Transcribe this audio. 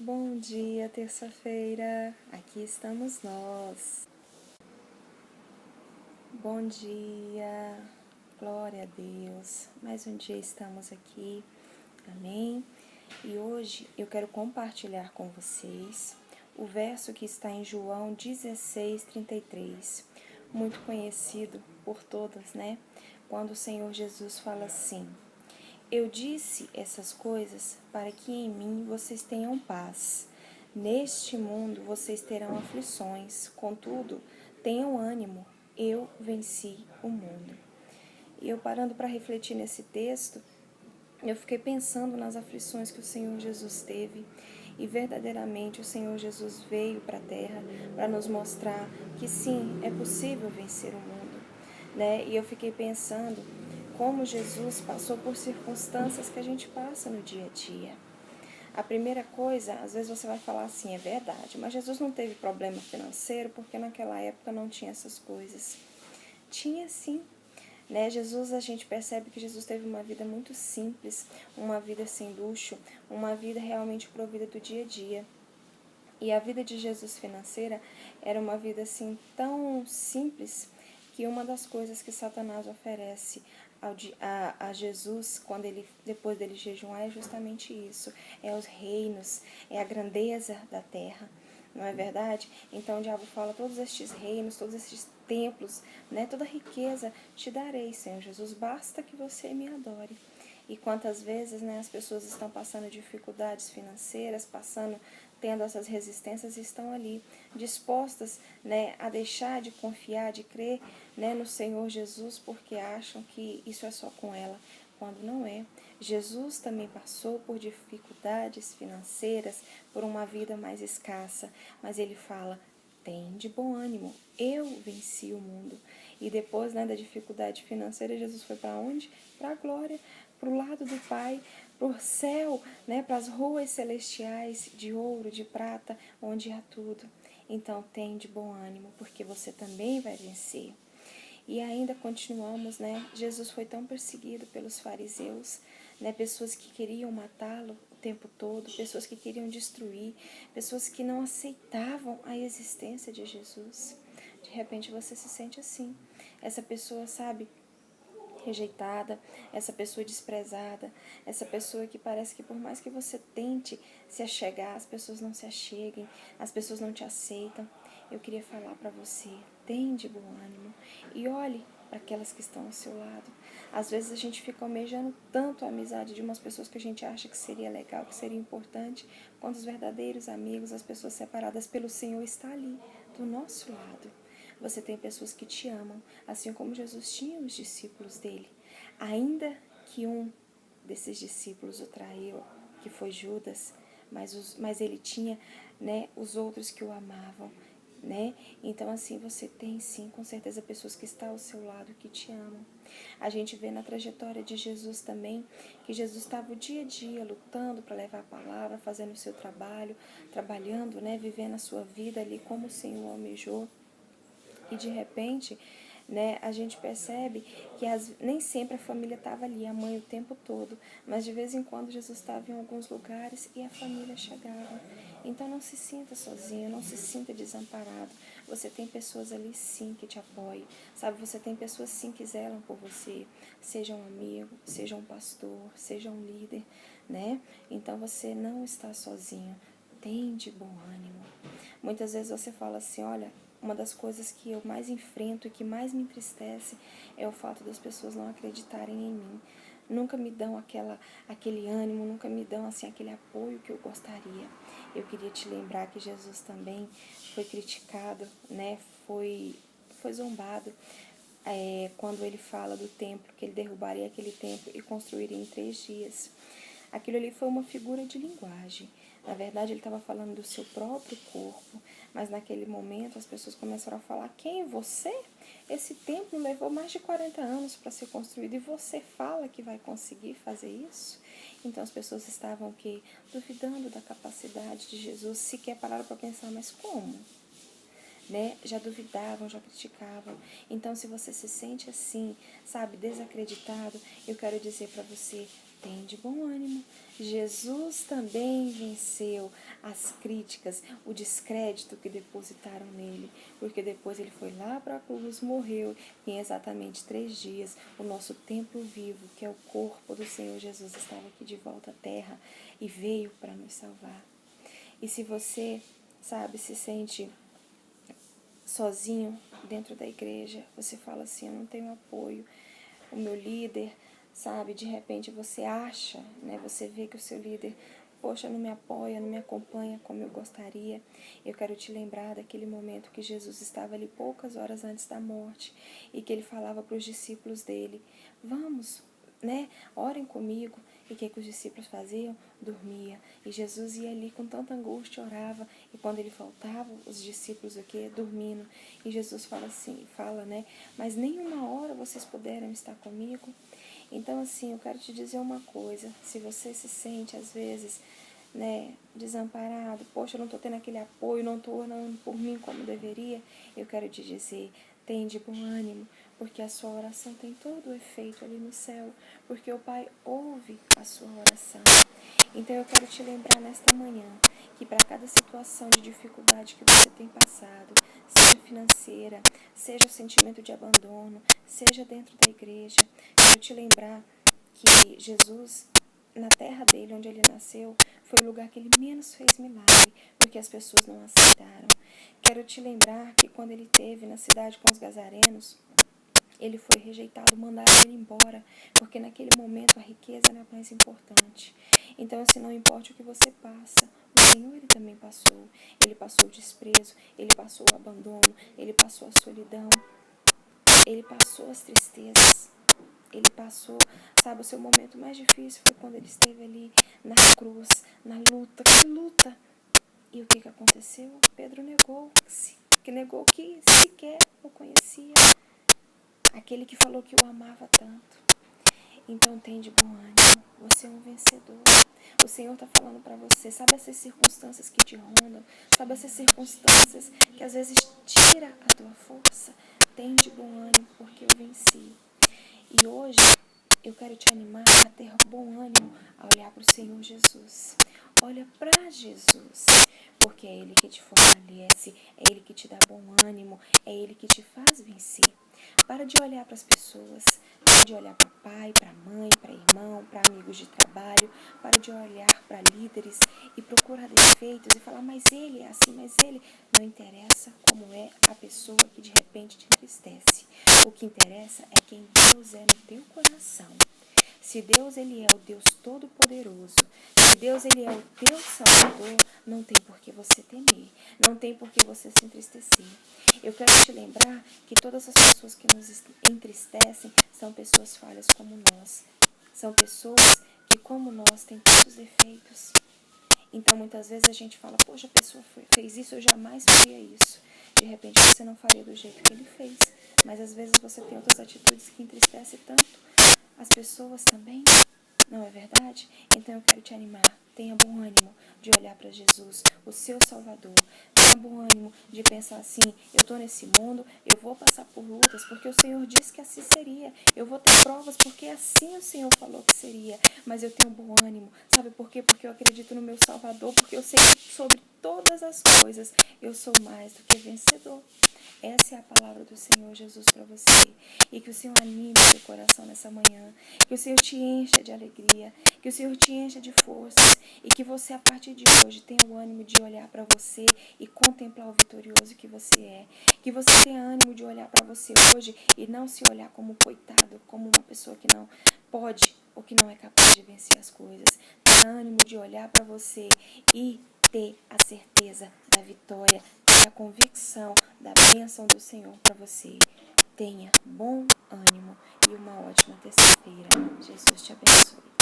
Bom dia, terça-feira. Aqui estamos nós. Bom dia, glória a Deus. Mais um dia estamos aqui, amém? E hoje eu quero compartilhar com vocês o verso que está em João 16:33, muito conhecido por todas, né? Quando o Senhor Jesus fala assim: Eu disse essas coisas para que em mim vocês tenham paz. Neste mundo vocês terão aflições, contudo, tenham ânimo, eu venci o mundo. E eu parando para refletir nesse texto, eu fiquei pensando nas aflições que o Senhor Jesus teve. E verdadeiramente o Senhor Jesus veio para a terra para nos mostrar que sim, é possível vencer o mundo, né? E eu fiquei pensando como Jesus passou por circunstâncias que a gente passa no dia a dia. A primeira coisa, às vezes você vai falar assim, é verdade, mas Jesus não teve problema financeiro porque naquela época não tinha essas coisas. Tinha sim, né? Jesus, a gente percebe que Jesus teve uma vida muito simples, uma vida sem luxo, uma vida realmente provida do dia a dia. E a vida de Jesus financeira era uma vida assim tão simples que uma das coisas que Satanás oferece a Jesus quando ele, depois dele jejuar, é justamente isso, é os reinos, é a grandeza da terra, não é verdade? Então o diabo fala, todos estes reinos, todos estes templos, né, toda riqueza te darei, Senhor Jesus, basta que você me adore. E quantas vezes, né, as pessoas estão passando dificuldades financeiras, tendo essas resistências e estão ali dispostas, né, a deixar de confiar, de crer, né, no Senhor Jesus, porque acham que isso é só com ela, quando não é. Jesus também passou por dificuldades financeiras, por uma vida mais escassa, mas ele fala, tem de bom ânimo, eu venci o mundo. E depois, né, da dificuldade financeira, Jesus foi para onde? Para a glória, para o lado do Pai, para o céu, né, para as ruas celestiais de ouro, de prata, onde há tudo. Então tem de bom ânimo, porque você também vai vencer. E ainda continuamos, né? Jesus foi tão perseguido pelos fariseus, né? Pessoas que queriam matá-lo o tempo todo, pessoas que queriam destruir, pessoas que não aceitavam a existência de Jesus. De repente você se sente assim. Essa pessoa, sabe, rejeitada, essa pessoa desprezada, essa pessoa que parece que por mais que você tente se achegar, as pessoas não se acheguem, as pessoas não te aceitam. Eu queria falar para você, tem de bom ânimo e olhe para aquelas que estão ao seu lado. Às vezes a gente fica almejando tanto a amizade de umas pessoas que a gente acha que seria legal, que seria importante, quando os verdadeiros amigos, as pessoas separadas pelo Senhor, está ali, do nosso lado. Você tem pessoas que te amam, assim como Jesus tinha os discípulos dele. Ainda que um desses discípulos o traiu, que foi Judas, mas ele tinha, né, os outros que o amavam, né? Então assim, você tem sim, com certeza, pessoas que estão ao seu lado, que te amam. A gente vê na trajetória de Jesus também, que Jesus estava o dia a dia lutando para levar a palavra, fazendo o seu trabalho, trabalhando, né, vivendo a sua vida ali como o Senhor almejou. E de repente, né, a gente percebe que nem sempre a família estava ali, a mãe o tempo todo, mas de vez em quando Jesus estava em alguns lugares e a família chegava. Então não se sinta sozinho, não se sinta desamparado. Você tem pessoas ali sim que te apoiam, sabe? Você tem pessoas sim que zelam por você, seja um amigo, seja um pastor, seja um líder, né? Então você não está sozinho. Tem de bom ânimo. Muitas vezes você fala assim, olha, uma das coisas que eu mais enfrento e que mais me entristece é o fato das pessoas não acreditarem em mim. Nunca me dão aquele ânimo, nunca me dão assim, aquele apoio que eu gostaria. Eu queria te lembrar que Jesus também foi criticado, né? Foi zombado quando ele fala do templo, que ele derrubaria aquele templo e construiria em 3 dias. Aquilo ali foi uma figura de linguagem. Na verdade, ele estava falando do seu próprio corpo, mas naquele momento as pessoas começaram a falar, quem é você? Esse templo levou mais de 40 anos para ser construído e você fala que vai conseguir fazer isso? Então as pessoas estavam duvidando da capacidade de Jesus, sequer pararam para pensar, mas como? Né? Já duvidavam, já criticavam. Então, se você se sente assim, sabe, desacreditado, eu quero dizer para você, tem de bom ânimo. Jesus também venceu as críticas, o descrédito que depositaram nele, porque depois ele foi lá para a cruz, morreu, e em exatamente 3 dias o nosso templo vivo, que é o corpo do Senhor Jesus, estava aqui de volta à terra e veio para nos salvar. E se você, sabe, se sente sozinho dentro da igreja, você fala assim, eu não tenho apoio, o meu líder, sabe, de repente você acha, né, você vê que o seu líder, poxa, não me apoia, não me acompanha como eu gostaria. Eu quero te lembrar daquele momento que Jesus estava ali poucas horas antes da morte e que ele falava para os discípulos dele, vamos, né, orem comigo. E o que os discípulos faziam? Dormia. E Jesus ia ali com tanta angústia, orava. E quando ele faltava, os discípulos o quê? Dormindo. E Jesus fala assim, né? Mas nenhuma hora vocês puderam estar comigo. Então, assim, eu quero te dizer uma coisa. Se você se sente, às vezes, né, desamparado, poxa, eu não estou tendo aquele apoio, não estou orando por mim como deveria, eu quero te dizer, tem de bom ânimo, porque a sua oração tem todo o efeito ali no céu, porque o Pai ouve a sua oração. Então eu quero te lembrar nesta manhã que para cada situação de dificuldade que você tem passado, seja financeira, seja o sentimento de abandono, seja dentro da igreja, quero te lembrar que Jesus, na terra dele, onde ele nasceu, foi o lugar que ele menos fez milagre, porque as pessoas não aceitaram. Quero te lembrar que quando ele esteve na cidade com os gazarenos, ele foi rejeitado, mandaram ele embora, porque naquele momento a riqueza era mais importante. Então, assim, não importa o que você passa, o Senhor ele também passou. Ele passou o desprezo, ele passou o abandono, ele passou a solidão, ele passou as tristezas. Ele passou, sabe, o seu momento mais difícil foi quando ele esteve ali na cruz, na luta. Que luta! E o que aconteceu? Pedro negou-se, que negou que sequer o conhecia. Aquele que falou que o amava tanto. Então tem de bom ânimo, você é um vencedor. O Senhor está falando para você, sabe essas circunstâncias que te rondam, sabe essas circunstâncias que às vezes tira a tua força, tem de bom ânimo porque eu venci. E hoje eu quero te animar a ter bom ânimo a olhar para o Senhor Jesus. Olha para Jesus, porque é Ele que te fortalece, é Ele que te dá bom ânimo, é Ele que te faz vencer. Para de olhar para as pessoas, para de olhar para pai, para mãe, para irmão, para amigos de trabalho, para de olhar para líderes e procurar defeitos e falar, mas ele é assim, mas ele... Não interessa como é a pessoa que de repente te entristece. O que interessa é quem Deus é no teu coração. Se Deus ele é o Deus Todo-Poderoso, se Deus ele é o teu Salvador, não tem por que você temer, não tem por que você se entristecer. Eu quero te lembrar que todas as pessoas que nos entristecem são pessoas falhas como nós. São pessoas que, como nós, têm tantos defeitos. Então, muitas vezes a gente fala, poxa, a pessoa fez isso, eu jamais faria isso. De repente, você não faria do jeito que ele fez. Mas, às vezes, você tem outras atitudes que entristecem tanto as pessoas também. Não é verdade? Então, eu quero te animar. Tenha bom ânimo de olhar para Jesus, o seu Salvador. Tenha bom ânimo de pensar assim, eu estou nesse mundo, eu vou passar por lutas, porque o Senhor disse que assim seria. Eu vou ter provas, porque assim o Senhor falou que seria. Mas eu tenho bom ânimo. Sabe por quê? Porque eu acredito no meu Salvador, porque eu sei que sobre todas as coisas eu sou mais do que vencedor. Essa é a palavra do Senhor Jesus para você. E que o Senhor anime o seu coração nessa manhã. Que o Senhor te encha de alegria. Que o Senhor te encha de forças. E que você, a partir de hoje, tenha o ânimo de olhar para você e contemplar o vitorioso que você é. Que você tenha ânimo de olhar para você hoje e não se olhar como coitado, como uma pessoa que não pode ou que não é capaz de vencer as coisas. Tenha ânimo de olhar para você e ter a certeza da vitória, ter a convicção da bênção do Senhor para você. Tenha bom ânimo e uma ótima terça-feira. Jesus te abençoe.